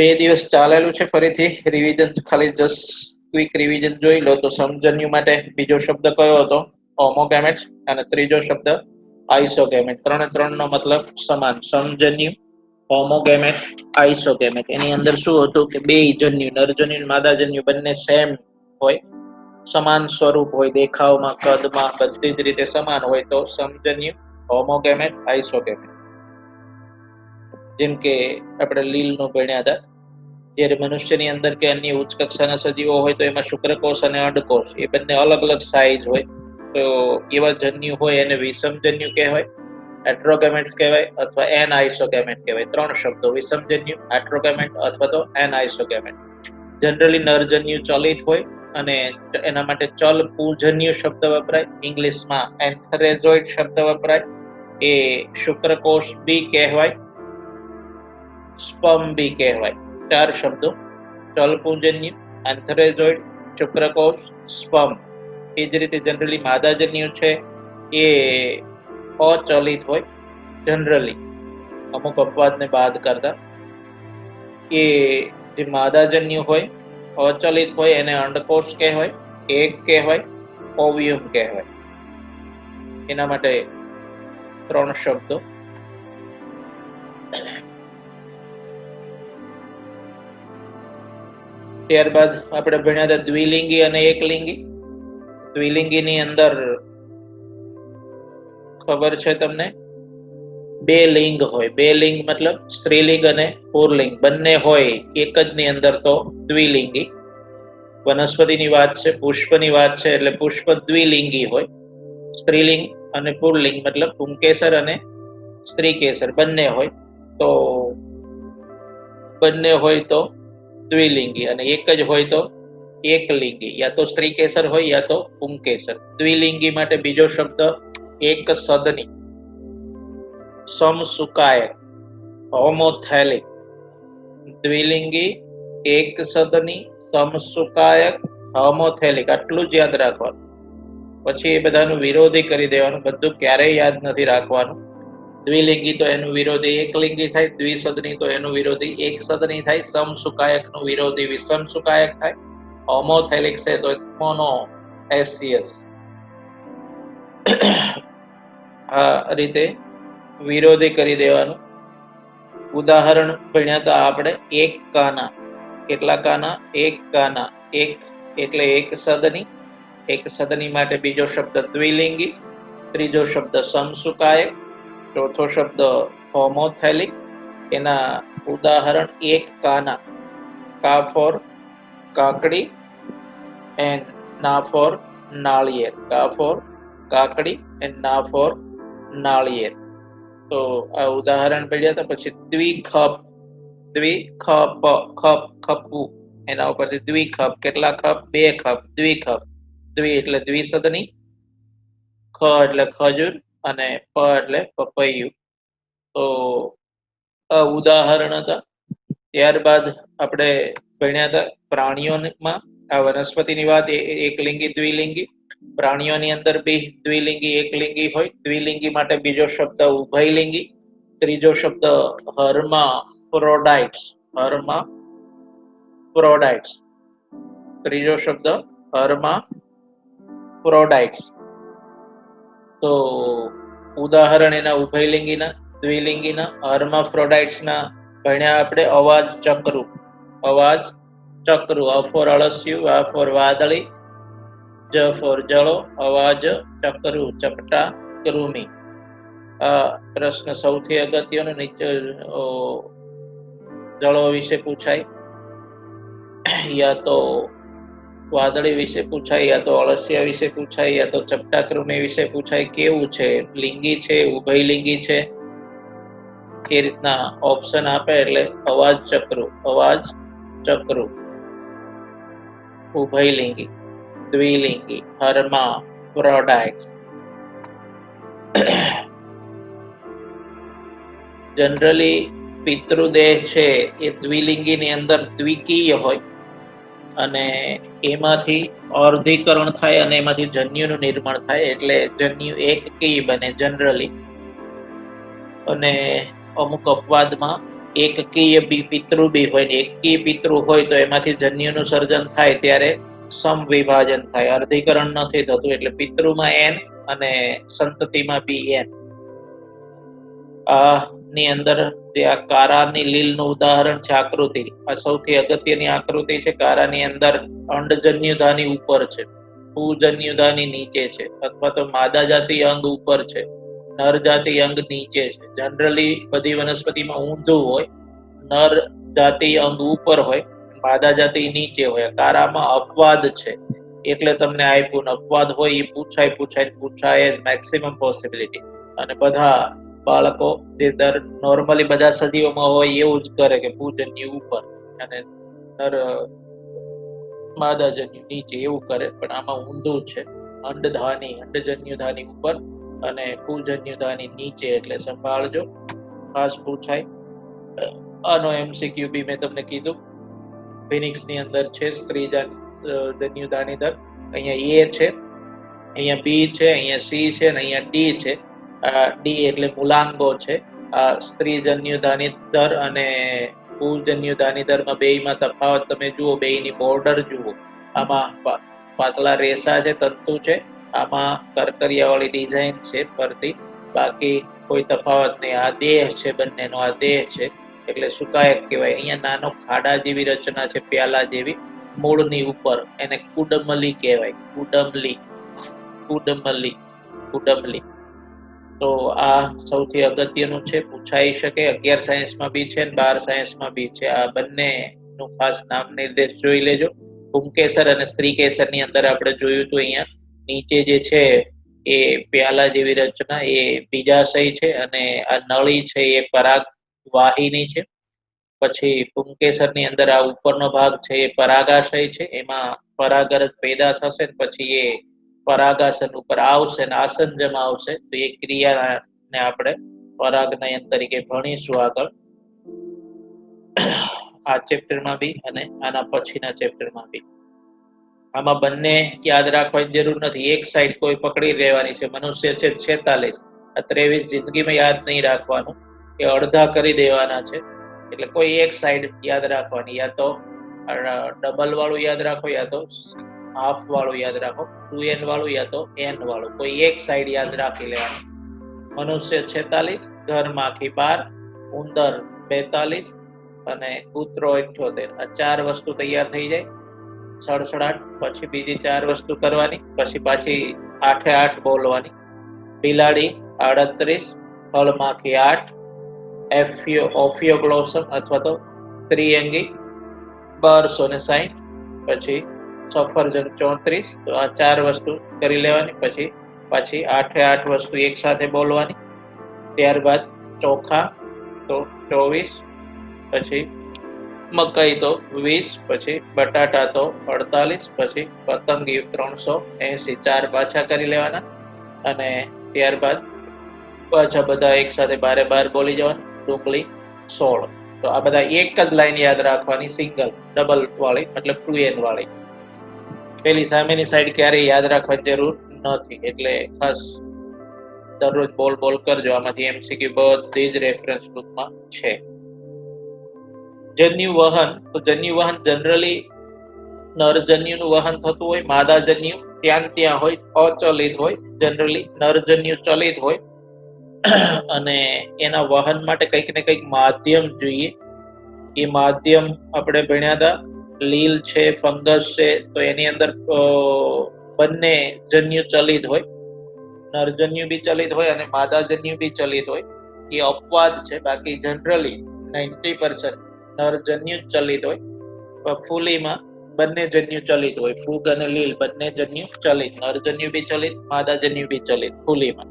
બે દિવસ ચાલેલું છે. ફરીથી રિવિઝન, ખાલી જસ્ટ ક્વિક રિવિઝન જોઈ લો તો સમજન્યુ માટે બીજો શબ્દ કયો હતો? હોમોગેમેટ્સ. અને ત્રીજો શબ્દ આઇસોગેમેટ. ત્રણનો મતલબ સમાન. સમજન્યુ, હોમોગેમેટ, આઇસોગેમેટ. એની અંદર શું હતું કે બે જન્યુ, નરજન્યુ માદાજન્યુ બંને સેમ હોય, સમાન સ્વરૂપ હોય, દેખાવમાં, કદમાં, બધી જ રીતે સમાન હોય તો સમજન્યુ, હોમોગેમેટ, આઇસોગેમેટ. જેમ કે આપણે લીલનું ભણ્યા હતા, જ્યારે મનુષ્યની અંદર કે અન્ય ઉચ્ચ કક્ષાના સજીવો હોય તો એમાં શુક્રકોષ અને અંડકોષ એ બંને અલગ અલગ સાઇઝ હોય. તો એવા જન્યુ હોય એને વિષમજન્યુ કહેવાય, હેટ્રોગેમેટ્સ કહેવાય અથવા એન આઇસોગેમેટ કહેવાય. ત્રણ શબ્દો: વિષમજન્યુ, હેટ્રોગેમેટ અથવા તો એન આઇસોગેમેટ. જનરલી નરજન્યુ ચલિત હોય અને એના માટે ચલ પૂજન્યુ શબ્દ વપરાય. ઇંગ્લિશમાં એન્થરેઝોઇડ શબ્દ વપરાય. એ શુક્રકોષ બી કહેવાય, સ્પર્મ બી કહેવાય. ચાર શબ્દો: ચલપુંજન્યુ, એન્થરેઝોઇડ, શુક્રકોષ, સ્પર્મ. એ જ રીતે જનરલી માદાજન્યુ છે એ અચલિત હોય. જનરલી અમુક અપવાદને બાદ કરતા એ જે માદાજન્યુ હોય, અચલિત હોય, એને અંડકોષ કહેવાય, એગ કહેવાય, ઓવિયમ કહેવાય. એના માટે ત્રણ શબ્દો. ત્યારબાદ આપણે ભણ્યા હતા દ્વિલિંગી અને એકલિંગી. દ્વિલિંગીની અંદર ખબર છે તમને, બે લિંગ હોય. બે લિંગ મતલબ સ્ત્રીલિંગ અને પુરલિંગ બંને હોય એક જ ની અંદર તો દ્વિલિંગી. વનસ્પતિની વાત છે, પુષ્પની વાત છે એટલે પુષ્પ દ્વિલિંગી હોય. સ્ત્રીલિંગ અને પુરલિંગ મતલબ પુંકેસર અને સ્ત્રીકેસર બંને હોય. તો બંને હોય તો દ્વિલિંગી, અને એક જ હોય તો એકલિંગી. યા તો સ્ત્રીકેસર હોય યા તો પુંકેસર. દ્વિલિંગી માટે બીજો શબ્દ એક સદની, સમસુકાયક, હોમોથેલિક. દ્વિલિંગી, એક સદની, સમસુકાયક, હોમોથેલિક. આટલું જ યાદ રાખવાનું. પછી એ બધાનું વિરોધી કરી દેવાનું. બધું ક્યારેય યાદ નથી રાખવાનું. દ્વિલિંગી તો એનું વિરોધી એકલિંગી થાય, દ્વિસદની તો એનું વિરોધી એક સદની થાય, સમસુકાયકનું વિરોધી વિષમસુકાયક થાય, હોમોથેલિક છે તો મોનોએસિયસ. આ રીતે વિરોધી કરી દેવાનું. ઉદાહરણ ભણ્યા હતા આપણે એક કાના. કેટલા કાના? એક કાના. એક એટલે એક સદની. એક સદની માટે બીજો શબ્દ દ્વિલિંગી, ત્રીજો શબ્દ સમસુકાયક, ચોથો શબ્દ હોમોથેલિક. એના ઉદાહરણ એક કાના. કા ફોર કાકડી એન્ડ ના ફોર નાળિયેર. કા ફોર કાકડી એન્ડ ના ફોર નાળિયેર. તો આ ઉદાહરણ પડ્યા હતા. પછી દ્વિખપ. દ્વિખપ, ખપ ખપવું, એના ઉપરથી દ્વિખપ. કેટલા ખપ? બે ખપ. દ્વિખપ. દ્વિ એટલે દ્વિસદની, ખ એટલે ખજૂર અને પ એટલે પપૈયું. તો આ ઉદાહરણ હતા. ત્યારબાદ આપણે ભણ્યા હતા પ્રાણીઓમાં. આ વનસ્પતિની વાત એકલિંગી દ્વિલિંગી. પ્રાણીઓની અંદર બી દ્વિલિંગી એકલિંગી હોય. દ્વિલિંગી માટે બીજો શબ્દ ઉભયલિંગી, ત્રીજો શબ્દ હર્માફ્રોડાઇટ્સ. હર્માફ્રોડાઇટ્સ. ત્રીજો શબ્દ હર્માફ્રોડાઇટ્સ. તો ઉદાહરણ એના ઉભયલિંગીના, દ્વિલિંગીના, હર્માફ્રોડાઇટ્સના ભણ્યા આપણે. અવાજ ચક્રુ. અવાજ ચક્રુ. અ ફોર અળસિયું, આ ફોર વાદળી, જ ફોર જળો, અવાજ ચક્રુ, ચપટા કૃમિ. આ પ્રશ્ન સૌથી અગત્યનો નીચે જળો વિશે પૂછાય, યા તો વાદળી વિશે પૂછાય, યા તો અળસિયા વિશે પૂછાય, યા તો ચપટા કૃમિ વિશે પૂછાય. કેવું છે? લિંગી છે, ઉભયલિંગી છે? એ રીતના ઓપ્શન આપે એટલે અવાજ ચક્રુ. અવાજ ચક્રુ. ઉભયલિંગી, દ્વિલિંગી, હર્માફ્રોડાઇટ્સ. જનરલી પિતૃદેહ છે એ દ્વિલિંગીની અંદર દ્વિકીય હોય અને એમાંથી અર્ધીકરણ થાય અને એમાંથી જન્યુનું નિર્માણ થાય એટલે જન્યુ એકકીય બને જનરલી. અને અમુક અપવાદમાં એકકીય પિતૃ બી હોય ને એકકીય પિતૃ હોય તો એમાંથી જન્યુનું સર્જન થાય ત્યારે સમવિભાજન થાય, અર્ધીકરણ નથી થતું. એટલે પિતૃમાં એન અને સંતતિમાં બી એન. આ ની અંદર જે આ કારાની લીલનું ઉદાહરણ છે આકૃતિ, આ સૌથી અગત્યની આકૃતિ છે. કારાની અંદર અંડજન્યુધાની ઉપર છે, ભૂજન્યુધાની નીચે છે, અથવા તો માદા જાતિ અંગ ઉપર છે, નર જાતિ અંગ નીચે છે. જનરલી બધી વનસ્પતિમાં ઊંધું હોય, નર જાતિ અંગ ઉપર હોય, માદા જાતિ નીચે હોય. કારામાં અપવાદ છે એટલે તમને આપ્યું. અપવાદ હોય એ પૂછાય જ મેક્સિમમ પોસિબિલિટી. અને બધા બાળકો જે નોર્મલી બધા સદીઓમાં હોય એવું જ કરે કે પૂજન્ય ઉપર અને નર માદાજન્યુ નીચે એવું કરે, પણ આમાં ઊંધું છે. અંડજન્યુધાની ઉપર અને પૂજન્યુધાની નીચે, એટલે સંભાળજો, ખાસ પૂછાય. આનો એમસીક્યુ બી મેં તમને કીધું, ફિનિક્સ ની અંદર છે સ્ત્રી જન્યુધાની દર. અહીંયા એ છે, અહીંયા બી છે, અહીંયા સી છે અને અહીંયા ડી છે. ડી એટલે મૂલાંગો છે. આ સ્ત્રી જન્યુધાની દર અને પુંજન્યુધાની દરમાં બેયમાં તફાવત તમે જુઓ, બેયની બોર્ડર જુઓ. આમાં પાતળા રેસા છે, તંતુ છે, આમાં કરકરિયા વાળી ડિઝાઇન છે પરથી. બાકી કોઈ તફાવત નહીં. આ દેહ છે, બંનેનો આ દેહ છે એટલે સુકાયક કહેવાય. અહીંયા નાનો ખાડા જેવી રચના છે, પ્યાલા જેવી મૂળની ઉપર, એને કુડમલી કહેવાય. કુડમલી. તો આ સૌથી અગત્યનું છે, પૂછાઈ શકે. 11 સાયન્સમાં બી છે ને 12 સાયન્સમાં બી છે. આ બંને નું ખાસ નામ નિર્દેશ જોઈ લેજો. પુંકેસર અને સ્ત્રીકેસર ની અંદર આપણે જોયું હતું, અહીંયા નીચે જે છે એ પ્યાલા જેવી રચના એ બીજાશય છે અને આ નળી છે એ પરાગ વાહિની છે. પછી પુંકેસર ની અંદર આ ઉપરનો ભાગ છે એ પરાગાશય છે, એમાં પરાગરજ પેદા થશે, પછી એ પરાગાસન ઉપર આવશે અને આસન જમાવશે. તો એ ક્રિયાને આપણે પરાગનયન તરીકે ભણીશું આગળ, આ ચેપ્ટરમાં બી અને આના પછીના ચેપ્ટરમાં બી. આમાં બંને યાદ રાખવાની જરૂર નથી, એક સાઈડ કોઈ પકડી રહેવાની છે. મનુષ્ય છે 46, આ 23 જિંદગીમાં યાદ નહીં રાખવાનું, એ અડધા કરી દેવાના છે. એટલે કોઈ એક સાઈડ યાદ રાખવાની, યા તો ડબલ વાળું યાદ રાખો, યા તો હાફ વાળું યાદ રાખો, 2n વાળું યા તો n વાળું, કોઈ એક સાઈડ યાદ રાખી લેવાની. મનુષ્ય 46, ઘર માખી 12, ઉંદર 42 અને કૂતરો 78. આ 4 વસ્તુ તૈયાર થઈ જાય, સડસડાટ. પછી બીજી 4 વસ્તુ કરવાની, પછી પાછી 8 8 બોલવાની. બિલાડી 38, ફળમાખી 8, ઓફિયોગ્લોસમ અથવા તો ત્રિઅંગી 1260, પછી સફરજન 34. તો આ 4 વસ્તુ કરી લેવાની, પછી પાછી 8 8 વસ્તુ એક સાથે બોલવાની. ત્યારબાદ ચોખા તો 24, પછી મકાઈ તો 20, પછી બટાટા તો 48, પછી પતંગિયું 380. 4 પાછા કરી લેવાના અને ત્યારબાદ પાછા બધા એક સાથે 12 12 બોલી જવાનું. ડુંગળી 16. તો આ બધા એક જ લાઈન યાદ રાખવાની, સિંગલ, ડબલ વાળી, મતલબ 2n વાળી. પેલી સામેની સાઈડ ક્યારેય યાદ રાખવાની જરૂર નથી. એટલે ખાસ દરરોજ બોલ કરજો. આમાંથી એમસીક્યુ બધી જ રેફરન્સ બુકમાં છે. જન્યુ વહન, તો જન્યુ વહન જનરલી નરજન્યુનું વહન થતું હોય, માદાજન્યુ ત્યાં હોય, અચલિત હોય. જનરલી નરજન્યુ ચલિત હોય અને એના વહન માટે કંઈક ને કંઈક માધ્યમ જોઈએ. એ માધ્યમ આપણે ભણ્યા હતા, લીલ છે, ફંગસ છે. તો એની અંદર બંને જન્યુ ચલિત હોય, નરજન્યુ બી ચલિત હોય અને માદાજન્યુ બી ચલિત હોય. એ અપવાદ છે, બાકી જનરલી 90% નરજન્યુ ચલિત હોય. ફૂલીમાં બંને જન્યુ ચલિત હોય, ફૂગ અને લીલ બંને જન્યુ ચલિત, નરજન્યુ બી ચલિત, માદાજન્યુ બી ચલિત ફૂલીમાં.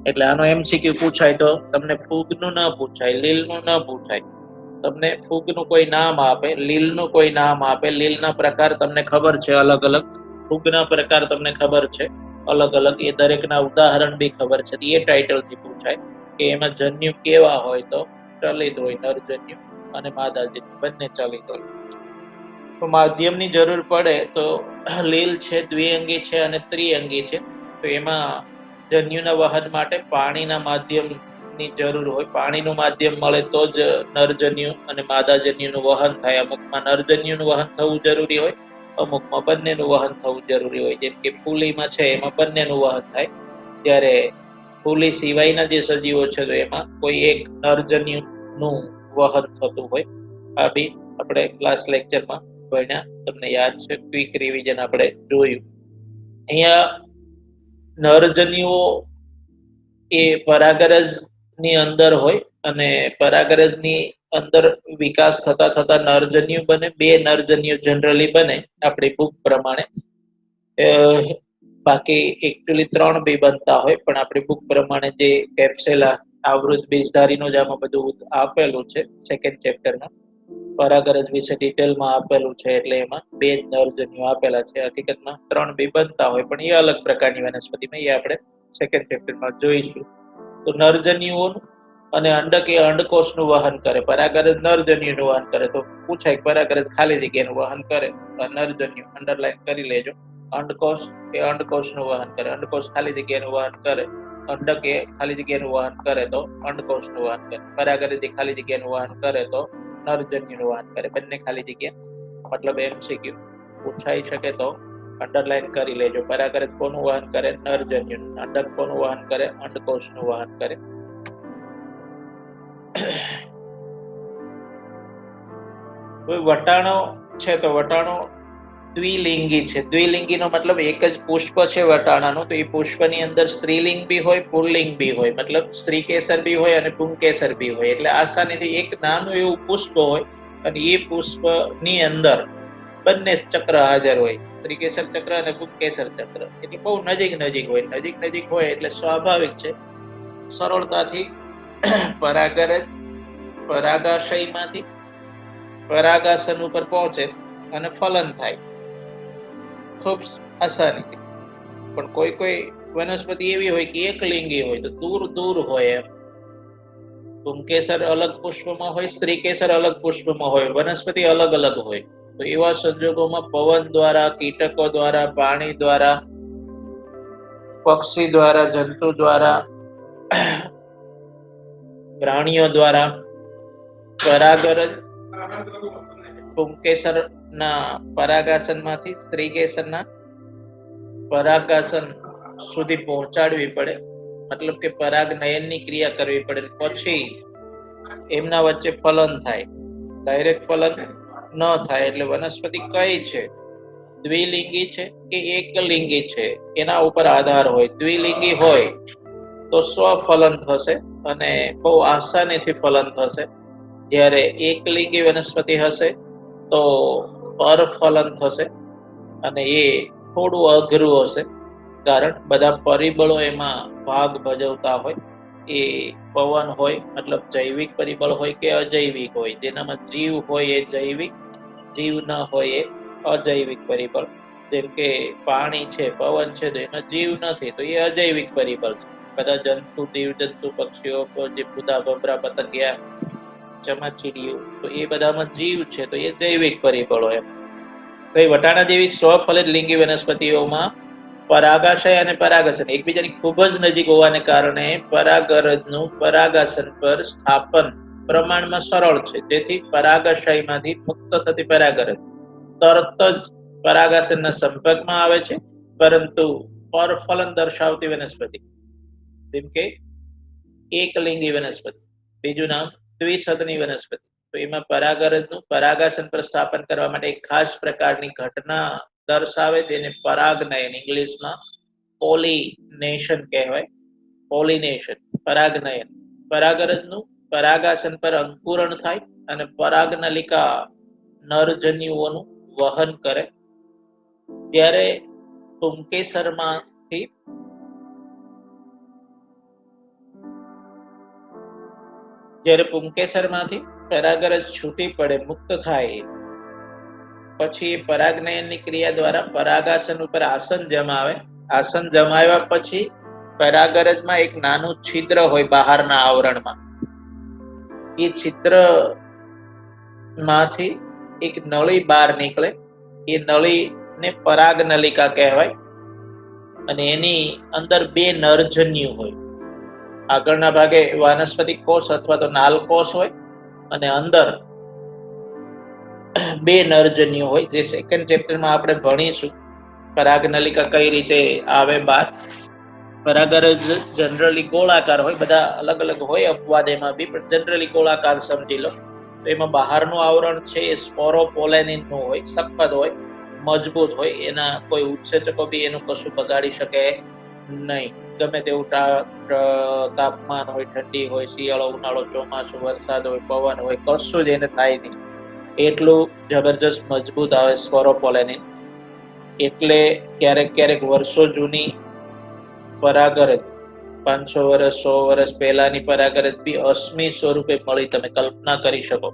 એટલે આનો એમસીક્યુ પૂછાય તો તમને ફૂગનું ન પૂછાય, લીલનું ન પૂછાય. તમને ફૂગનું કોઈ નામ આપે, લીલનું કોઈ નામ આપે, લીલના પ્રકાર તમને ખબર છે અલગ અલગ, ફૂગના પ્રકાર તમને ખબર છે અલગ અલગ, એ દરેકના ઉદાહરણ બી ખબર છે. એ ટાઇટલથી પૂછાય કે એમાં જન્યુ કેવા હોય, તો ચલિત હોય નરજન્યુ અને માદાજન્યુ બંને ચલિત હોય. તો માધ્યમની જરૂર પડે તો લીલ છે, દ્વિઅંગી છે અને ત્રિઅંગી છે. તો એમાં જન્યુના વહન માટે પાણીના માધ્યમ ની જરૂર હોય. પાણીનું માધ્યમ મળે તો જ નરજન્યુ અને માદાજન્યુનું વહન થાય. અમુકમાં નરજન્યુનું વહન થવું જરૂરી હોય, અમુકમાં બંનેનું વહન થવું જરૂરી હોય. જેમ કે ફૂલીમાં છે એમાં બંનેનું વહન થાય, ત્યારે ફૂલી સિવાયના જે સજીવો છે તો એમાં કોઈ એક નરજન્યુનું વહન થતું હોય. આ બી આપણે ક્લાસ લેક્ચરમાં ભણ્યા, તમને યાદ છે, ક્વિક રિવિઝન આપણે જોયું. અહીંયા નરજન્યુઓ એ પરાગરજ ની અંદર હોય અને પરાગરજ ની અંદર વિકાસ થતા થતા નરજન્યુ બને. 2 નરજન્યુ જનરલી બને આપણી બુક પ્રમાણે. બાકી એકચ્યુઅલી 3 બી બનતા હોય, પણ આપણી બુક પ્રમાણે જે કેપ્સેલા આવૃત બીજધારીનું જ આમાં બધું આપેલું છે સેકન્ડ ચેપ્ટરમાં. પરાગરજ વિશે ડિટેલમાં આપેલું છે, એટલે એમાં 2 જ નરજન્યુ આપેલા છે. હકીકતમાં 3 બી બનતા હોય, પણ એ અલગ પ્રકારની વનસ્પતિમાં, એ આપણે સેકન્ડ ચેપ્ટરમાં જોઈશું. તો નરજન્યુઓનું અને અંડક એ અંડકોષનું વહન કરે, પરાગરજ નરજન્યુનું વહન કરે. તો પૂછાય પરાગરજ ખાલી જગ્યાનું વહન કરે, નરજન્યુ અંડરલાઈન કરી લેજો. અંડકોષ એ અંડકોષનું વહન કરે, અંડકોષ ખાલી જગ્યાનું વહન કરે. અંડક એ ખાલી જગ્યાનું વહન કરે તો અંડકોષનું વહન કરે. પરાગરજ એ ખાલી જગ્યાનું વહન કરે તો નરજન્યુનું વહન કરે. બંને ખાલી જગ્યા, મતલબ MCQ પૂછાઈ શકે તો અંડરલાઈન કરી લેજો. પરાગરજ કોનું વહન કરે? નરજન્યુનું. અંડક કોનું વહન કરે? અંડકોષનું વહન કરે. કોઈ વટાણો છે તો વટાણો દ્વિલિંગી છે. દ્વિલિંગીનો મતલબ એક જ પુષ્પ છે વટાણાનું, તો એ પુષ્પની અંદર સ્ત્રીલિંગ બી હોય, પુલ્લિંગ બી હોય. મતલબ સ્ત્રીકેસર બી હોય અને પુંકેસર બી હોય. એટલે આસાનીથી એક નાનું એવું પુષ્પ હોય અને એ પુષ્પની અંદર બંને ચક્ર હાજર હોય, સ્ત્રીકેસર ચક્ર અને પુંકેસર ચક્ર. એટલે બહુ નજીક નજીક હોય. નજીક નજીક હોય એટલે સ્વાભાવિક છે સરળતાથી પરાગરજ પરાગાશયમાંથી પરાગાસન ઉપર પહોંચે અને ફલન થાય ખૂબ આસાનીથી. પણ કોઈ કોઈ વનસ્પતિ એવી હોય કે એક લિંગી હોય, તો દૂર દૂર હોય. એમ પુંકેસર અલગ પુષ્પમાં હોય, સ્ત્રીકેસર અલગ પુષ્પમાં હોય, વનસ્પતિ અલગ અલગ હોય. તો એવા સંજોગોમાં પવન દ્વારા, કીટકો દ્વારા, પાણી દ્વારા, પક્ષી દ્વારા, જંતુ દ્વારા, પ્રાણીઓ દ્વારા પરાગરજ પુંકેસરના પરાગાસનમાંથી સ્ત્રીકેસરના પરાગાસન સુધી પહોંચાડવી પડે. મતલબ કે પરાગનયનની ક્રિયા કરવી પડે, પછી એમના વચ્ચે ફલન થાય. ડાયરેક્ટ ફલન ન થાય. એટલે વનસ્પતિ કઈ છે, દ્વિલિંગી છે કે એકલિંગી છે, એના ઉપર આધાર હોય. દ્વિલિંગી હોય તો સ્વફલન થશે અને બહુ આસાનીથી ફલન થશે. જ્યારે એકલિંગી વનસ્પતિ હશે તો પરફલન થશે અને એ થોડું અઘરું હશે, કારણ બધા પરિબળો એમાં ભાગ ભજવતા હોય. એ પવન હોય મતલબ જૈવિક પરિબળ હોય કે અજૈવિક હોય. જેનામાં જીવ હોય એ જૈવિક, જીવ ન હોય એ અજૈવિક પરિબળ. જેમ કે પાણી છે, પવન છે, તો એમાં જીવ નથી, તો એ અજૈવિક પરિબળ છે. બધા જંતુ, જીવ જંતુ, પક્ષીઓ, જે બુધા, બબરા, પતંગિયા, ચમાચીડિયું, તો એ બધામાં જીવ છે, તો એ જૈવિક પરિબળો. એમ કઈ વટાણા જેવી સ્વફલિત લિંગી વનસ્પતિઓમાં પરાગાશય અને પરાગાસન એકબીજાની ખૂબ જ નજીક હોવાને કારણે પરાગરજનું પરાગાસન પર સ્થાપન પ્રમાણમાં સરળ છે. તેથી પરાગાશયમાંથી મુક્ત થતી પરાગરજ તરત જ પરાગાસનના સંપર્કમાં આવે છે. પરંતુ પરફલન દર્શાવતી વનસ્પતિ, જેમ કે એકલિંગી વનસ્પતિ, બીજું નામ દ્વિસદની વનસ્પતિ, તો એમાં પરાગરજનું પરાગાસન પર સ્થાપન કરવા માટે એક ખાસ પ્રકારની ઘટના દર્શાવે, જેને પરાગનયન, ઇંગ્લિશમાં પોલિનેશન કહેવાય. પોલિનેશન, પરાગનયન. પરાગરજનું પરાગાસન પર અંકુરણ થાય અને પરાગનલિકા નરજન્યુઓનું વહન કરે. ત્યારે પુંકેસરમાંથી પરાગરજ છૂટી પડે, મુક્ત થાય, પછી પરાગનયનની ક્રિયા દ્વારા પરાગાસન ઉપર આસન જમાવે. આસન જમાવ્યા પછી પરાગરજમાં એક નાનું છિદ્ર હોય બહારના આવરણમાં. એ છિદ્ર માંથી એક નળી બહાર નીકળે. એ નળીને પરાગનલિકા કહેવાય અને એની અંદર 2 નરજન્યુ હોય. આગળના ભાગે વાનસ્પતિક કોષ અથવા તો નાલ કોષ હોય અને અંદર બે નરજન્યુ હોય, જે સેકન્ડ ચેપ્ટરમાં આપણે ભણીશું. પરાગનલિકા કઈ રીતે આવે બહાર. પરાગરજ જનરલી ગોળાકાર હોય, બધા અલગ અલગ હોય અપવાદ એમાં બી, પણ જનરલી ગોળાકાર સમજી લો. તો એમાં બહારનું આવરણ છે એ સ્પોરોપોલેનિન નું હોય, સખત હોય, મજબૂત હોય. એના કોઈ ઉત્સેચકો બી એનું કશું બગાડી શકે નહીં. ગમે તેવું તાપમાન હોય, ઠંડી હોય, શિયાળો, ઉનાળો, ચોમાસું, વરસાદ હોય, પવન હોય, કશું જ એને થાય નહીં. એટલું જબરજસ્ત મજબૂત આવે સ્પોરોપોલેનિન. એટલે ક્યારેક ક્યારેક વર્ષો જૂની પરાગરજ, 500 વર્ષ 100 વર્ષ પહેલાની પરાગરજ બી અશ્મિ સ્વરૂપે મળી. તમે કલ્પના કરી શકો,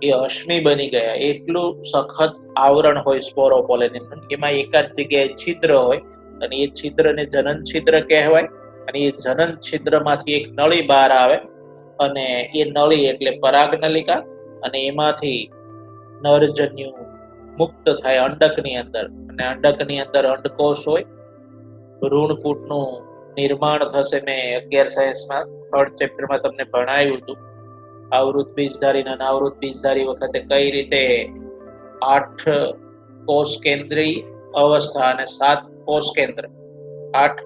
એ અશ્મિ બની ગયા. એટલું સખત આવરણ હોય સ્પોરોપોલેનિન. એમાં એકાદ જગ્યાએ છિદ્ર હોય અને એ છિદ્રને જનન છિદ્ર કહેવાય. અને એ જનન છિદ્રમાંથી એક નળી બહાર આવે અને એ નળી એટલે પરાગનલિકા. અને એમાંથી નરજન્યુ મુક્ત થાય અંડકની અંદર. અને અંડકની અંદર અંડકોષ હોય, ભ્રૂણપૂટનું નિર્માણ થશે. મેં 11 સાયન્સમાં 3rd ચેપ્ટરમાં તમને ભણાવ્યું હતું. આવૃત બીજધારી અને અનાવૃત બીજધારી વખતે કઈ રીતે 8 કોષ કેન્દ્રી અવસ્થા અને 7 કોષ કેન્દ્ર, 8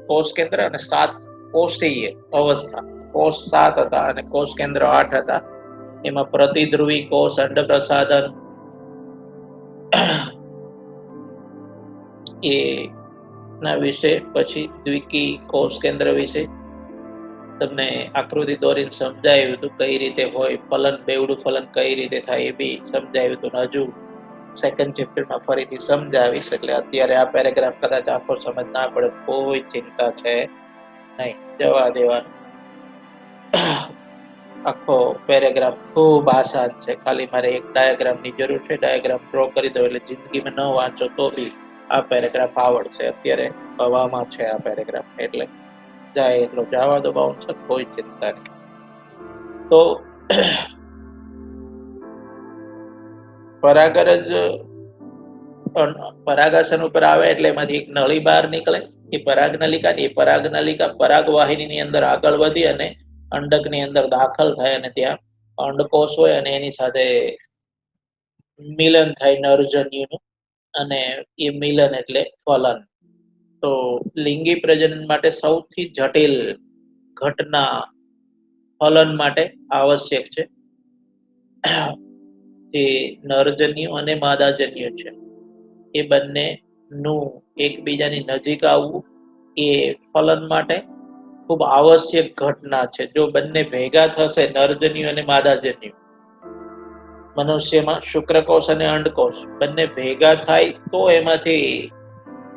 કોષ કેન્દ્ર અને 7 કોષીય અવસ્થા. કોષ 7 હતા અને કોષ કેન્દ્ર 8 હતા. એમાં પ્રતિધ્રુવી કોષ, અંડપ્રસાધન, એ ના વિશે, પછી દ્વિકી કોષ કેન્દ્ર વિશે તમને આકૃતિ દોરીને સમજાવ્યું હતું. કઈ રીતે હોય ફલન, બેવડું ફલન કઈ રીતે થાય એ બી સમજાવ્યું હતું. હજુ સેકન્ડ ચેપ્ટરમાં ફરીથી સમજાવીશ. એટલે અત્યારે આ પેરેગ્રાફ કદાચ આખો સમજ ના પડે, કોઈ ચિંતા છે નહીં, જવા દેવાનું. આખો પેરેગ્રાફ ખૂબ આસાન છે. ખાલી મારે એક ડાયાગ્રામની જરૂર છે. ડાયાગ્રામ ડ્રો કરી દો એટલે જિંદગીમાં ન વાંચો તો બી આ પેરેગ્રાફ આવડશે. અત્યારે હવામાં છે આ પેરેગ્રાફ, એટલે જાય એટલો જવા દો બાઉન્સર, કોઈ ચિંતા નહીં. તો પરાગરજ પરાગાસન ઉપર આવે એટલે એમાંથી એક નળી બહાર નીકળે, એ પરાગનલિકા. એ પરાગનલિકા પરાગવાહિનીની અંદર આગળ વધી અને અંડકની અંદર દાખલ થાય અને ત્યાં અંડકોષ હોય અને એની સાથે મિલન થાય નરજન્યુનું. અને એ મિલન એટલે ફલન. તો લિંગી પ્રજનન માટે સૌથી જટિલ ઘટના ફલન માટે આવશ્યક છે. જે નરજન્યુ અને માદાજન્યુ છે, એ બંનેનું એકબીજાની નજીક આવવું એ ફલન માટે ખૂબ આવશ્યક ઘટના છે. જો બંને ભેગા થશે, નરજન્યુ અને માદાજન્યુ, મનુષ્યમાં શુક્રકોષ અને અંડકોષ બંને ભેગા થાય તો એમાંથી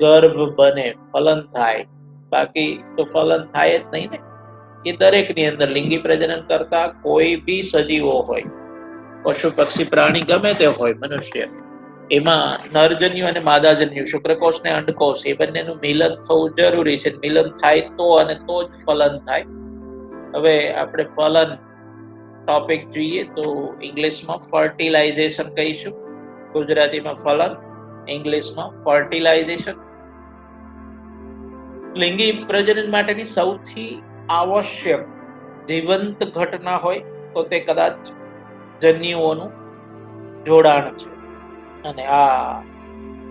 ગર્ભ બને, ફલન થાય. બાકી તો ફલન થાય જ નહીં ને. એ દરેકની અંદર લિંગી પ્રજનન કરતા કોઈ બી સજીવો હોય, પશુ પક્ષી પ્રાણી ગમે તે હોય, મનુષ્ય, એમાં નરજન્યુ અને માદાજન્યુ, શુક્રકોષ ને અંડકોષ, એ બંનેનું મિલન થવું જરૂરી છે. મિલન થાય તો અને તો જ ફલન થાય. હવે આપણે ફલન ટોપિક જોઈએ તો ઇંગ્લિશમાં ફર્ટિલાઇઝેશન કહીશું, ગુજરાતીમાં ફલન, ઇંગ્લિશમાં ફર્ટિલાઇઝેશન. લિંગી પ્રજનન માટેની સૌથી આવશ્યક જીવંત ઘટના હોય તો તે કદાચ જન્યુઓનું જોડાણ છે. અને આ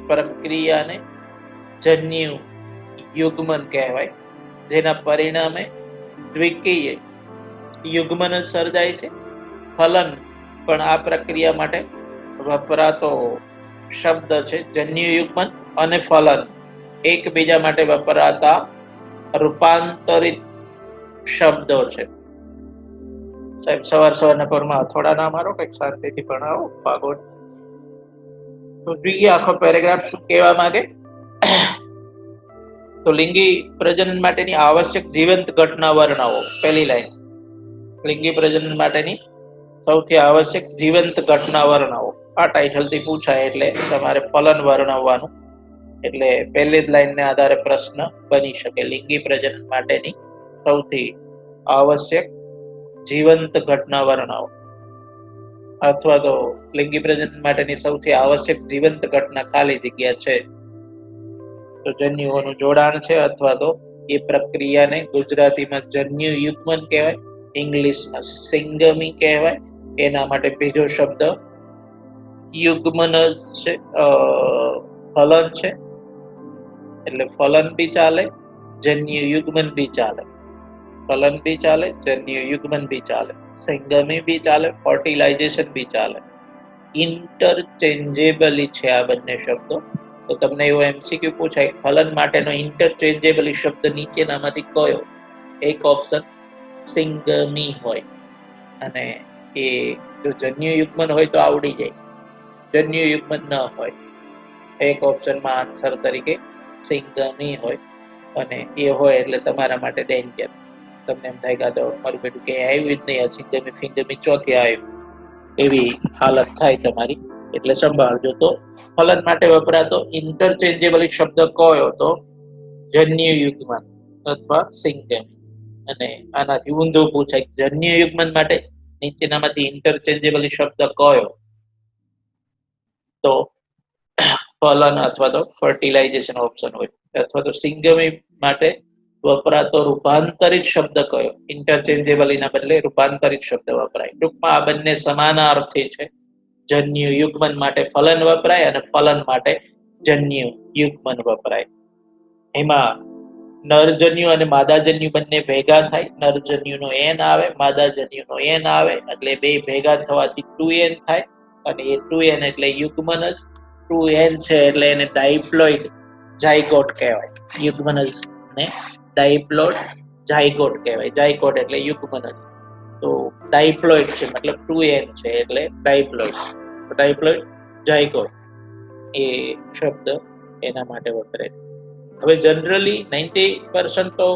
પ્રક્રિયાને જન્યુ યુગ્મન કહેવાય, જેના પરિણામે દ્વિકીય યુગ્મન સર્જાય છે. ફલન પણ આ પ્રક્રિયા માટે વપરાતો શબ્દ છે. જન્યુ યુગ્મન અને ફલન એકબીજા માટે વપરાતા રૂપાંતરિત શબ્દો છે. સાહેબ સવારના પરમાં થોડા ના મારો, કંઈક શાંતિથી ભણાવો ભાગવત. તો જોઈએ આખો પેરેગ્રાફ શું કહેવા માંગે. તો લિંગી પ્રજનન માટેની આવશ્યક જીવંત ઘટના વર્ણવો. પહેલી લાઈન, લિંગી પ્રજનન માટેની સૌથી આવશ્યક જીવંત ઘટના વર્ણવો. આ ટાઇટલથી પૂછાય એટલે તમારે ફલન વર્ણવવાનું. એટલે પહેલી જ લાઈનને આધારે પ્રશ્ન બની શકે. લિંગી પ્રજનન માટેની સૌથી આવશ્યક જીવંત ઘટના વર્ણવો, અથવા તો લિંગી પ્રજનન માટેની સૌથી આવશ્યક જીવંત ઘટના ખાલી જગ્યા છે. તો જન્યુઓનું જોડાણ છે અથવા તો એ પ્રક્રિયાને ગુજરાતીમાં જન્યુ યુગ્મન કહેવાય, ઇંગ્લિશમાં સિંગમી કહેવાય. એના માટે બીજો શબ્દ યુગ્મન છે, ફલન છે. એટલે ફલન બી ચાલે, જન્યુ યુગ્મન બી ચાલે. ફલન બી ચાલે, જન્યુ યુગ્મન બી ચાલે, સિંગમી બી ચાલે, ફર્ટિલાઇઝેશન બી ચાલે. ઇન્ટરચેન્જેબલી છે આ બંને શબ્દો. તો તમને એવો એમસીક્યુ પૂછાય, ફલન માટેનો ઇન્ટરચેન્જેબલી શબ્દ નીચેનામાંથી કયો? એક ઓપ્શન સિંગમી હોય, અને એ જો જન્યુ યુગ્મન હોય તો આવડી જાય. જન્યુ યુગ્મન ન હોય, એક ઓપ્શનમાં આન્સર તરીકે સિંગમી હોય, અને એ હોય એટલે તમારા માટે ડેન્જર. તમને એમ થાય કે આ તો મારું બેટું કે આવ્યું જ નહીં, આ સિંગમી ફિંગમી ચોથી આવ્યું, એવી હાલત થાય તમારી. એટલે સંભાળજો. તો ફલન માટે વપરાતો ઇન્ટરચેન્જેબલી શબ્દ કયો? તો જન્યુ યુગ્મન અથવા સિંગમી. અને આનાથી ઊંધું પૂછાય, જન્યુ યુગ્મન માટે નીચેનામાંથી ઇન્ટરચેન્જેબલી શબ્દ કયો? તો ફલન અથવા તો ફર્ટિલાઇઝેશન ઓપ્શન હોય. અથવા તો સિંગમી માટે વપરાતો રૂપાંતરિત શબ્દ કયો? ઇન્ટરચેન્જેબલી ના બદલે રૂપાંતરિત શબ્દ વપરાય. ટૂંકમાં આ બંને સમાનાર્થી છે. જન્યુ યુગ્મન માટે ફલન વપરાય અને ફલન માટે જન્યુ યુગ્મન વપરાય. એમાં નરજન્યુ અને માદાજન્યુ બંને ભેગા થાય. નરજન્યુનો એન આવે, માદાજન્યુનો એન આવે, એટલે બે ભેગા થવાથી 2n થાય. અને એ 2n એટલે યુગ્મન જ. 2n છે એટલે એને ડાઇપ્લોઇડ ઝાયગોટ કહેવાય. યુગ્મન જ ને ડાઇપ્લોઇડ ઝાયગોટ કહેવાય. ઝાયગોટ એટલે યુગ્મન જ. તો ડાઇપ્લોઇડ છે મતલબ 2n છે એટલે ડાઇપ્લોઇડ. ડાઇપ્લોઇડ ઝાયગોટ એ શબ્દ એના માટે વપરાય. હવે જનરલી 90% તો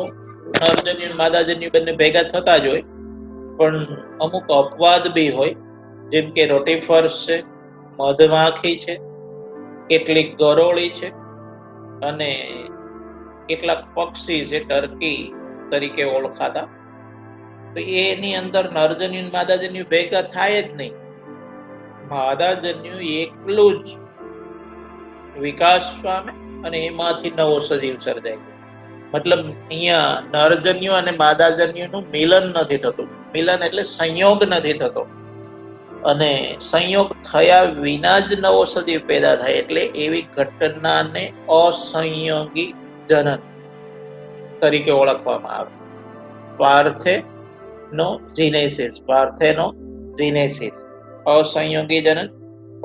નરજન્યુ માદાજન્યુ બંને ભેગા થતા જ હોય, પણ અમુક અપવાદ બી હોય. જેમ કે રોટીફર્સ છે, મધમાખી છે, કેટલીક ગરોળી છે, અને કેટલાક પક્ષી છે ટર્કી તરીકે ઓળખાતા. તો એની અંદર નરજન્યુ માદાજન્યુ ભેગા થાય જ નહીં. માદાજન્યુ એકલું જ વિકાસ પામે અને એમાંથી નવો સજીવ સર્જાય. મતલબ અહીંયા નરજન્યુ અને માદાજન્યુનું મિલન નથી થતું. મિલન એટલે સંયોગ નથી થતો, અને સંયોગ થયા વિના જ નવો સજીવ પેદા થાય. એટલે એવી ઘટનાને અસંયોગી જનન તરીકે ઓળખવામાં આવે. પાર્થેનોજીનેસિસ. પાર્થેનોજીનેસિસ, અસંયોગી જનન,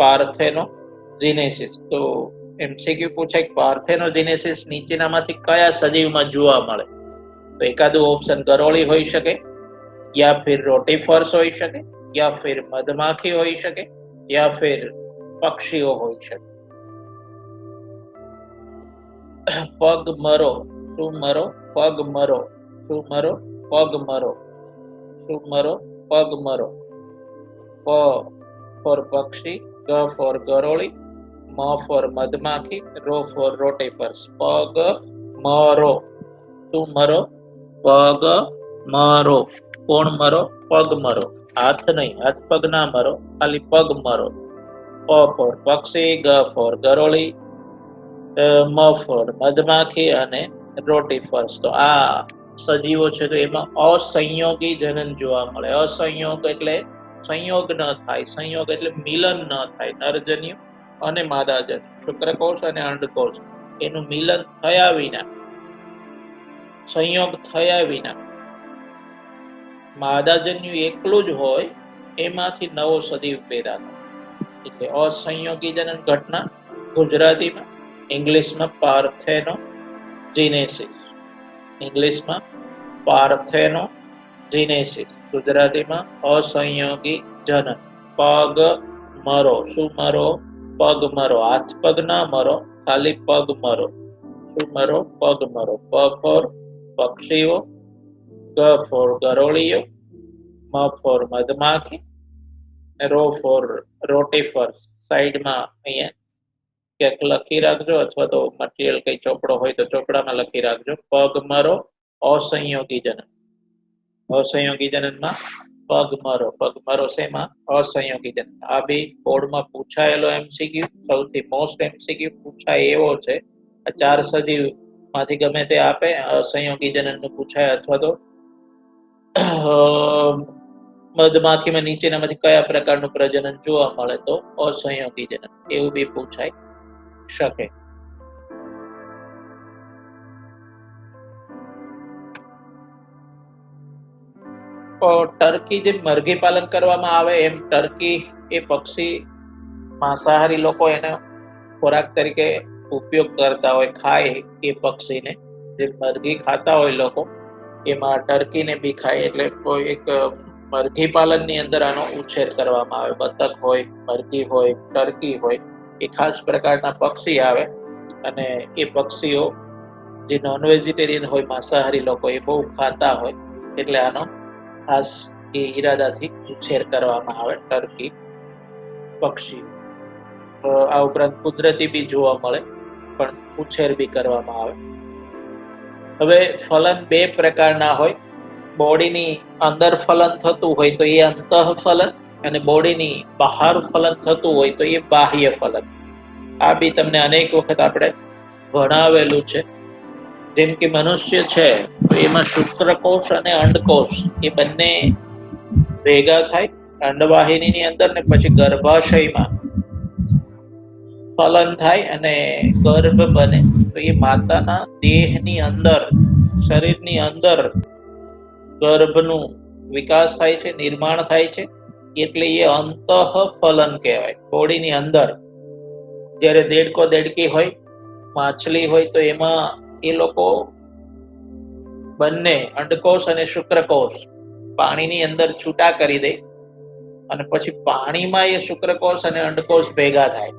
પાર્થેનોજીનેસિસ. તો એમસીક્યુ પૂછાય, પાર્થેનોજીનેસિસ નીચેનામાંથી કયા સજીવમાં જોવા મળે? તો એકાદું ઓપ્શન ગરોળી હોઈ શકે, યા ફિર રોટીફર્સ હોઈ શકે, યા ફિર મધમાખી હોઈ શકે, યા ફિર પક્ષીઓ હોઈ શકે. પગમરો. શું મરો? પગમરો. શું મરો? પગમરો. શું મરો? પગમરો. પ ફોર પક્ષી, ગ ફોર ગરોળી, મ ફોર મધમાખી, રો ફોર રોટીફર્સ. પગમરો. શું મરો? પગમરો. કોણ મરો? પગમરો. હાથ નહીં, હાથ પગ ના મરો, ખાલી પગ મરો. પ ફોર પક્ષી, ગ ફોર ગરોળી, મ ફોર મધમાખી અને રોટીફર્સ. તો આ સજીવો છે તો એમાં અસંયોગી જનન જોવા મળે. અસંયોગ એટલે સંયોગ ન થાય, સંયોગ એટલે મિલન ન થાય. નરજન્યુ અને માદાજન્યુ, શુક્રકોષ અને અંડકોષ, એનું મિલન થયા વિના, સંયોગ થયા વિના માદાજન્યુ એકલું જ હોય, એમાંથી નવો સજીવ પેદા થાય. એટલે અસંયોગી જનન ઘટના ગુજરાતીમાં, ઇંગ્લિશમાં પાર્થેનોજીનેસિસ. ઇંગ્લિશમાં પાર્થેનોજીનેસિસ, ગુજરાતીમાં અસંયોગી જનન. પગ મરો. શું મરો? પગ મરો. હાથ પગ ના મરો, ખાલી પગ મરો. શું મરો? પગ મરો. પ ફોર પક્ષીઓ, ગ ફોર ગરોળીઓ, મ ફોર મધમાખી, રો ફોર રોટીફર્સ. સાઈડમાં અહીંયા ક્યાંક લખી રાખજો, અથવા તો મટીરિયલ કઈ ચોપડો હોય તો ચોપડામાં લખી રાખજો. પગ મરો અસંયોગી જનન. અસંયોગી જનનમાં પગ મરો. પગ મરો શેમાં? અસંયોગી જનન. આ બી બોર્ડમાં પૂછાયેલો એમસીક્યુ, સૌથી મોસ્ટ એમસીક્યુ પૂછાય એવો છે. આ ચાર સજીવ માંથી ગમે તે આપે. સંયોગી જનનનું પૂછાય, અથવા તો મધમાખીમાં નીચેનામાંથી કયા પ્રકારનું પ્રજનન જોવા મળે તો અસંયોગી જનન, એવું બી પૂછાય શકે. ટર્કી જે મરઘી પાલન કરવામાં આવે, એમ ટર્કી એ પક્ષી માંસાહારી લોકો એને ખોરાક તરીકે ઉપયોગ કરતા હોય, ખાય એ પક્ષીને. જે મરઘી ખાતા હોય લોકો, એમાં ટર્કીને બી ખાય. એટલે કોઈ એક મરઘી પાલનની અંદર આનો ઉછેર કરવામાં આવે. બતક હોય, મરઘી હોય, ટર્કી હોય, એ ખાસ પ્રકારના પક્ષી આવે. અને એ પક્ષીઓ જે નોન વેજીટેરિયન હોય, માંસાહારી લોકો, એ બહુ ખાતા હોય. એટલે આનો ખાસ એ ઈરાદાથી ઉછેર કરવામાં આવે ટર્કી પક્ષી. આ ઉપરાંત કુદરતી બી જોવા મળે, પણ ઉછેર બી કરવામાં આવે. હવે ફલન બે પ્રકારના હોય. બોડીની અંદર ફલન થતું હોય તો એ અંતઃફલન, અને બોડીની બહાર ફલન થતું હોય તો એ બાહ્ય ફલન. આ બી તમને અનેક વખત આપણે ભણાવેલું છે. જેમ કે મનુષ્ય છે તો એમાં શુક્રકોષ અને અંડકોષ એ બંને ભેગા થાય અંડવાહિનીની અંદર, ને પછી ગર્ભાશયમાં ફલન થાય અને ગર્ભ બને. તો એ માતાના દેહની અંદર, શરીરની અંદર ગર્ભનું વિકાસ થાય છે, નિર્માણ થાય છે. એટલે એ અંતઃફલન કહેવાય. બોડીની અંદર જ્યારે દેડકો દેડકી હોય, માછલી હોય, તો એમાં એ લોકો બંને અંડકોષ અને શુક્રકોષ પાણીની અંદર છૂટા કરી દે, અને પછી પાણીમાં એ શુક્રકોષ અને અંડકોષ ભેગા થાય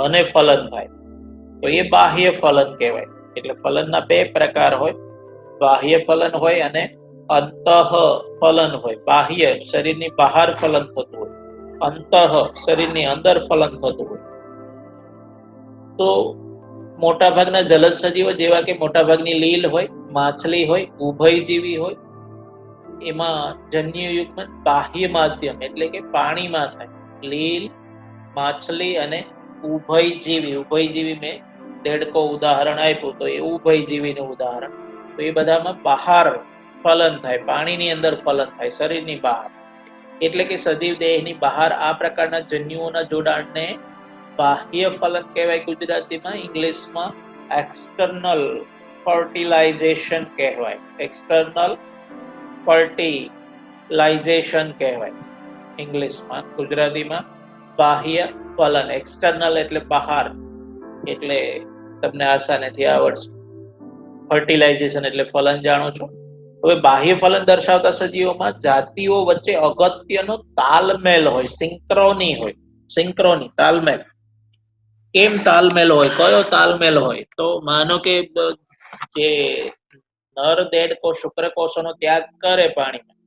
અને ફલન થાય. તો એ બાહ્ય ફલન કહેવાય. એટલે ફલનના બે પ્રકાર હોય. બાહ્ય ફલન હોય અને અંતઃ ફલન હોય. બાહ્ય શરીરની બહાર ફલન થતું હોય, અંતઃ શરીરની અંદર ફલન થતું હોય. તો મોટાભાગના જલજ સજીવો, જેવા કે મોટાભાગની લીલ હોય, માછલી હોય, ઉભયજીવી હોય, એમાં જન્યુયુગ્મન બાહ્ય માધ્યમ એટલે કે પાણીમાં થાય. લીલ, માછલી અને ઉભયજીવી. ઉભયજીવી મેં દેડકો ઉદાહરણ આપ્યું, તો એ ઉભયજીવીનું ઉદાહરણ. તો એ બધામાં બહાર ફલન થાય, પાણીની અંદર ફલન થાય, શરીરની બહાર. એટલે કે સજીવ દેહની બહાર આ પ્રકારના જન્યુઓના જોડાણને બાહ્ય ફલન કહેવાય ગુજરાતીમાં. ઇંગ્લિશમાં એક્સટર્નલ ફર્ટિલાઇઝેશન કહેવાય. એક્સટર્નલ ફર્ટિલાઇઝેશન કહેવાય ઇંગ્લિશમાં. ગુજરાતીમાં બાહ્ય ફલન. એક્સટર્નલ એટલે બહાર, એટલે તમને આસાનીથી આવડશે. ફર્ટિલાઇઝેશન એટલે ફલન જાણો છો. હવે બાહ્ય ફલન દર્શાવતા સજીવોમાં જાતિઓ વચ્ચે અગત્યનો તાલમેલ હોય, સિંક્રોની હોય. સિંક્રોની, તાલમેલ. કેમ તાલમેલ હોય? કયો તાલમેલ હોય? તો માનો કે જે નર દેડકો શુક્રકોષોનો ત્યાગ કરે પાણીમાં,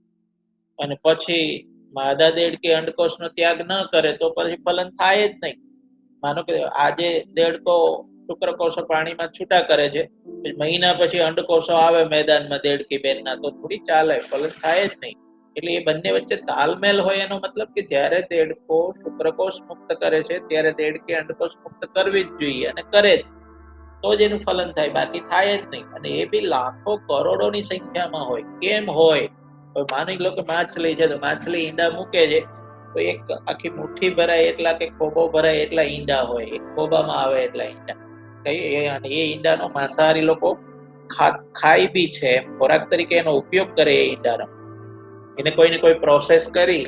અને પછી માદા દેડકે અંડકોષનો ત્યાગ ન કરે, તો પછી ફલન થાય જ નહીં. માનો કે આજે દેડકો શુક્રકોષો પાણીમાં છૂટા કરે છે, મહિના પછી અંડકોષો આવે મેદાનમાં દેડકી બેનના, તો થોડી ચાલે, ફલન થાય જ નહીં. એટલે એ બંને વચ્ચે તાલમેલ હોય, એનો મતલબ કે જ્યારે દેડકો શુક્રકોષ મુક્ત કરે છે, ત્યારે દેડકી અંડકોષ મુક્ત કરવી જ જોઈએ, અને કરે જ, તો જ એનું ફલન થાય, બાકી થાય જ નહીં. અને એ બી લાખો કરોડોની સંખ્યામાં હોય. કેમ હોય? માની લો કે માછલી છે, તો માછલી ઈંડા મૂકે છે, તો એક આખી મુઠ્ઠી ભરાય એટલા કે ખોબો ભરાય એટલા ઈંડા હોય. એક ખોબામાં આવે એટલા ઈંડા. અને એ ઈંડાનો માંસાહારી લોકો ખાય બી છે, ખોરાક તરીકે એનો ઉપયોગ કરે. એ ઈંડાનો એને કોઈને કોઈ પ્રોસેસ કરી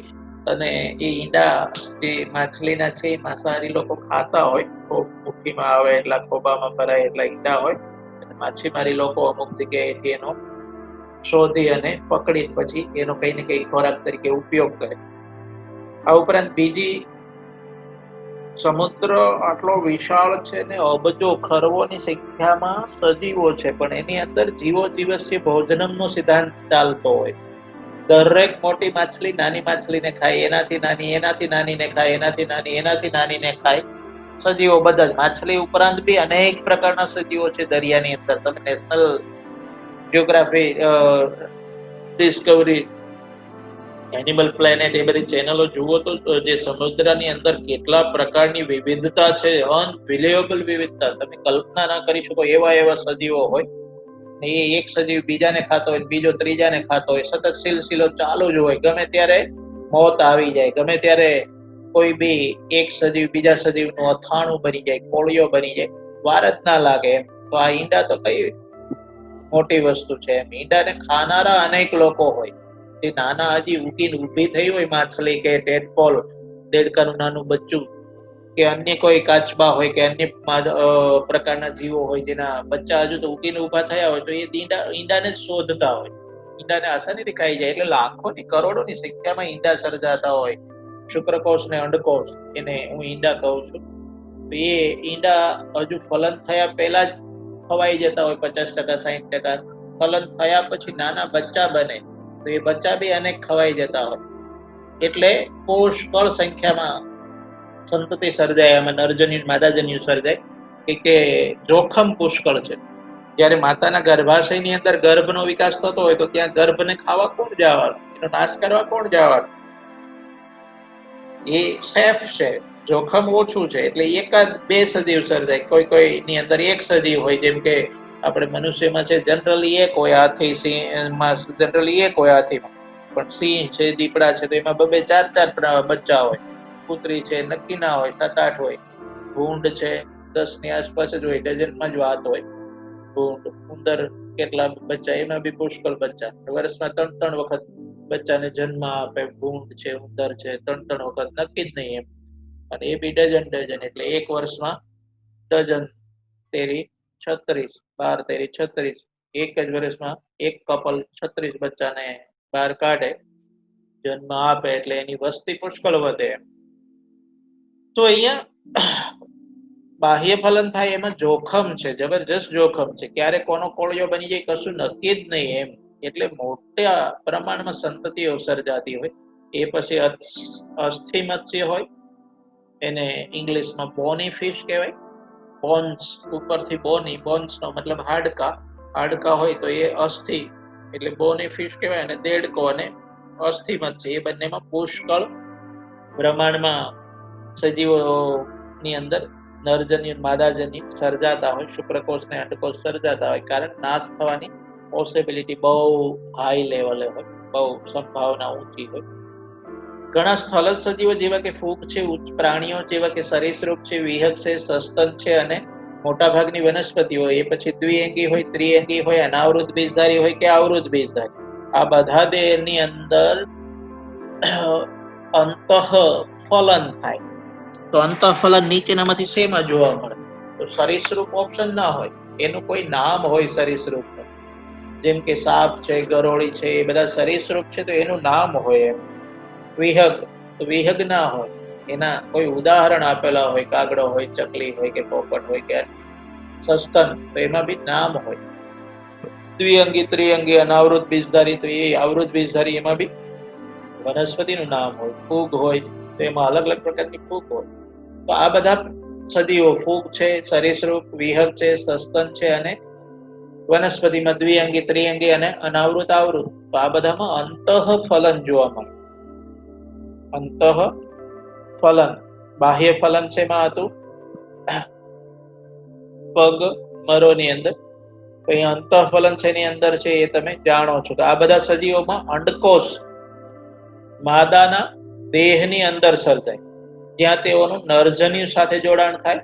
અને એ ઈંડા જે માછલીના છે, એ માંસાહારી લોકો ખાતા હોય. મુઠ્ઠીમાં આવે એટલા, ખોબામાં ભરાય એટલા ઈંડા હોય. અને માછીમારી લોકો અમુક જગ્યાએથી એનો શોધી અને પકડી પછી એનો કઈ ને કઈ ખોરાક તરીકે ઉપયોગ કરે. આ ઉપરાંત બીજી, સમુદ્ર આટલો વિશાળ છે ને અબજો ખરવોની સંખ્યામાં સજીવો છે, પણ એની અંદર જીવો જીવસ્ય ભોજનમનો સિદ્ધાંત ચાલતો હોય. દરેક મોટી માછલી નાની માછલીને ખાય, એનાથી નાની એનાથી નાનીને ખાય, એનાથી નાની એનાથી નાનીને ખાય. સજીવો બધા જ, માછલી ઉપરાંત બી અનેક પ્રકારના સજીવો છે દરિયાની અંદર. તમે national geography, discovery animal planet એ બધી ચેનલો જુઓ તો જે સમુદ્રની અંદર કેટલા પ્રકારની વિવિધતા છે, અનબિલિવેબલ વિવિધતા. તમે કલ્પના ના કરી શકો એવા એવા સજીવો હોય. એ એક સજીવ બીજાને ખાતો હોય, બીજો ત્રીજાને ખાતો હોય, સતત સિલસિલો ચાલુ જ હોય. ગમે ત્યારે મોત આવી જાય, ગમે ત્યારે કોઈ બી એક સજીવ બીજા સજીવનું અથાણું બની જાય, કોળિયો બની જાય, વાર જ ના લાગે એમ. તો આ ઈંડા તો કઈ મોટી વસ્તુ છે એમ. ઈંડાને ખાનારા અનેક લોકો હોય. જે નાના હજી ઉગીને ઊભી થઈ હોય માછલી કે ટેડપોલ, દેડકાનું નાનું બચ્ચું, કે અન્ય કોઈ કાચબા હોય કે અન્ય પ્રકારના જીવો હોય જેના બચ્ચા હજુ તો ઉગીને ઊભા થયા હોય, તો એ ઈંડાને જ શોધતા હોય. ઈંડાને આસાનીથી ખાઈ જાય. એટલે લાખોની કરોડોની સંખ્યામાં ઈંડા સર્જાતા હોય. શુક્રકોષ ને અંડકોષ, એને હું ઈંડા કહું છું. એ ઈંડા હજુ ફલન થયા પહેલા જ ખવાઈ જતા હોય 50%, 60%. ફલન થયા પછી નાના બચ્ચા બને તો એ બચ્ચા બી અનેક ખવાઈ જતા હોય. એટલે પુષ્કળ સંખ્યામાં સંતતિ સર્જાય, એમાં નરજન્યુ માદાજન્યુ સર્જાય કે જોખમ પુષ્કળ છે. જ્યારે માતાના ગર્ભાશયની અંદર ગર્ભનો વિકાસ થતો હોય તો ત્યાં ગર્ભને ખાવા કોણ જવાનું, એનો નાશ કરવા કોણ જવાનું? એ સેફ છે, જોખમ ઓછું છે. એટલે એકાદ બે સજીવ સર્જાય. કોઈની અંદર એક સજીવ હોય, જેમ કે આપણે મનુષ્યમાં છે જનરલી એક હોય, હાથી સિંહમાં જનરલી એક હોય હાથીમાં. પણ સિંહ છે, દીપડા છે, તો એમાં બબે ચાર બચ્ચા હોય. કૂતરી છે નક્કી ના હોય, 7-8 હોય. ભૂંડ છે 10 ની આસપાસ જ હોય, ડઝનમાં જ વાત હોય. ભૂંડ, ઉંદર કેટલા બચ્ચા, એમાં બી પુષ્કળ બચ્ચા. વર્ષમાં 3 વખત બચ્ચાને જન્મ આપે. ભૂંડ છે, ઉંદર છે, 3 વખત નક્કી જ નહીં એમ. અને એ બી ડઝન. એટલે એક વર્ષમાં ડઝન તેરી 36, 12 તેરી 36. એક જ વર્ષમાં એક કપલ 36 બચ્ચાને બહાર કાઢે, જન્મ આપે. એટલે એની વસ્તી પુષ્કળ વધે. તો અહીંયા બાહ્ય ફલન થાય એમાં જોખમ છે, જબરજસ્ત જોખમ છે. ક્યારે કોનો કોળિયો બની જાય કશું નક્કી જ નહીં એમ. એટલે મોટા પ્રમાણમાં સંતતિઓ સર્જાતી હોય. એ પછી અસ્થિ મત્સ્ય હોય, એને ઇંગ્લિશમાં બોની ફિશ કહેવાય. બોન્સ ઉપરથી બોની, બોન્સ નો મતલબ હાડકા. હાડકા હોય તો એ અસ્થિ, એટલે બોની ફિશ કહેવાય. અને દેડકો અને અસ્થિ મત્સ્ય, એ બંનેમાં પુષ્કળ પ્રમાણમાં સજીવોની અંદર નરજન્યુ માદાજન્યુ સર્જાતા હોય. શુક્રકોષ ને અંડકોષ સર્જાતા હોય. કારણ નાશ થવાની પોસિબિલિટી બહુ હાઈ લેવલે હોય, બહુ સંભાવના ઊંચી હોય. ઘણા સ્થળજ સજીવો જેવા કે ફૂગ છે, ઉચ્ચ પ્રાણીઓ જેવા કે સરીસૃપ છે, વિહગ છે, સસ્તન છે, અને મોટા ભાગની વનસ્પતિ હોય. એ પછી દ્વિઅંગી હોય, ત્રિઅંગી હોય, અનાવૃત બીજધારી હોય કે આવૃત બીજધારી. આ બધા દેહની અંદર અંતઃફલન થાય. તો અંતઃફલન નીચેનામાંથી શેમાં જોવા મળે? તો સરીસૃપ ઓપ્શન ના હોય, એનું કોઈ નામ હોય સરીસૃપ. જેમ કે સાપ છે, ગરોળી છે, એ બધા સરીસૃપ છે તો એનું નામ હોય એમ. વિહગ તો વિહગ ના હોય, એના કોઈ ઉદાહરણ આપેલા હોય. કાગડો હોય, ચકલી હોય કે પોપટ હોય કે સસ્તન, તો એમાં બી નામ હોય. દ્વિઅંગી, ત્રિઅંગી, અનાવૃત બીજધારી, તો એ આવૃત બીજધારી, એમાં બી વનસ્પતિનું નામ હોય. ફૂગ હોય તો એમાં અલગ અલગ પ્રકારની ફૂગ હોય. તો આ બધા સજીવો, ફૂગ છે, સરીસૃપ, વિહગ છે, સસ્તન છે, અને વનસ્પતિમાં દ્વિઅંગી, ત્રિઅંગી અને અનાવૃત, આવૃત. તો આ બધામાં અંતઃફલન જોવા મળે. અંતઃફલન. બાહ્ય ફલન શેમાં હતું? પગ મરોની અંદર. તો અહીં અંતઃફલન શેની અંદર છે એ તમે જાણો છો. તો આ બધા સજીવોમાં અંડકોષ માદાના દેહની અંદર સર્જાય, જ્યાં તેઓનું નરજન્યુ સાથે જોડાણ થાય.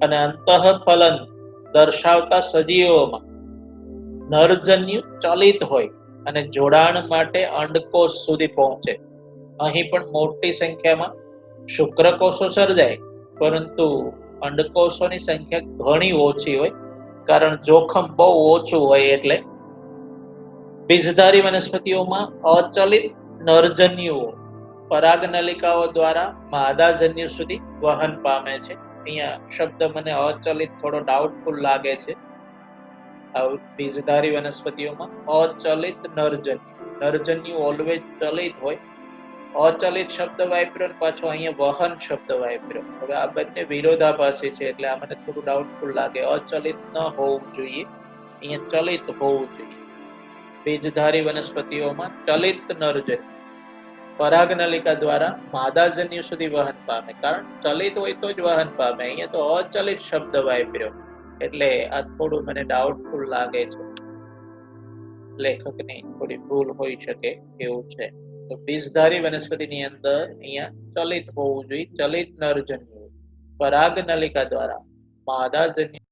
અને અંતઃફલન દર્શાવતા સજીવોમાં નરજન્યુ ચલિત હોય અને જોડાણ માટે અંડકોષ સુધી પહોંચે. અહીં પણ મોટી સંખ્યામાં શુક્રકોષો સર્જાય, પરંતુ અંડકોષોની સંખ્યા ઘણી ઓછી હોય. કારણ જોખમ બહુ ઓછું હોય. એટલે બીજધારી વનસ્પતિઓમાં અચલિત નરજન્યુઓ પરાગનલિકાઓ દ્વારા માદાજન્યુ સુધી વહન પામે છે. અહીંયા શબ્દ મને અચલિત થોડો ડાઉટફુલ લાગે છે. બીજધારી વનસ્પતિઓમાં અચલિત નરજન્યુ ઓલવેઝ ચલિત હોય. અચલિત શબ્દ વાપર્યો, પાછો અહીંયા વહન શબ્દ વાપર્યો. હવે આ બંને વિરોધાભાસી છે, એટલે આ મને થોડું ડાઉટફુલ લાગે. અચલિત ન હોવું જોઈએ, અહીંયા ચલિત હોવું જોઈએ. બીજધારી વનસ્પતિઓમાં ચલિત નરજન્યુ. પરાગનલિકા દ્વારા માદાજન્ય સુધી વહન પામે. કારણ ચલિત હોય તો જ વહન પામે. અહીંયા તો અચલિત શબ્દ વાપર્યો એટલે આ થોડું મને ડાઉટફુલ લાગે છે. લેખકની થોડી ભૂલ હોઈ શકે એવું છે. તો બીજધારી વનસ્પતિની અંદર અહીંયા ચલિત હોવું જોઈએ. ચલિત નરજન્યુ પરાગનલિકા દ્વારા માદાજન્ય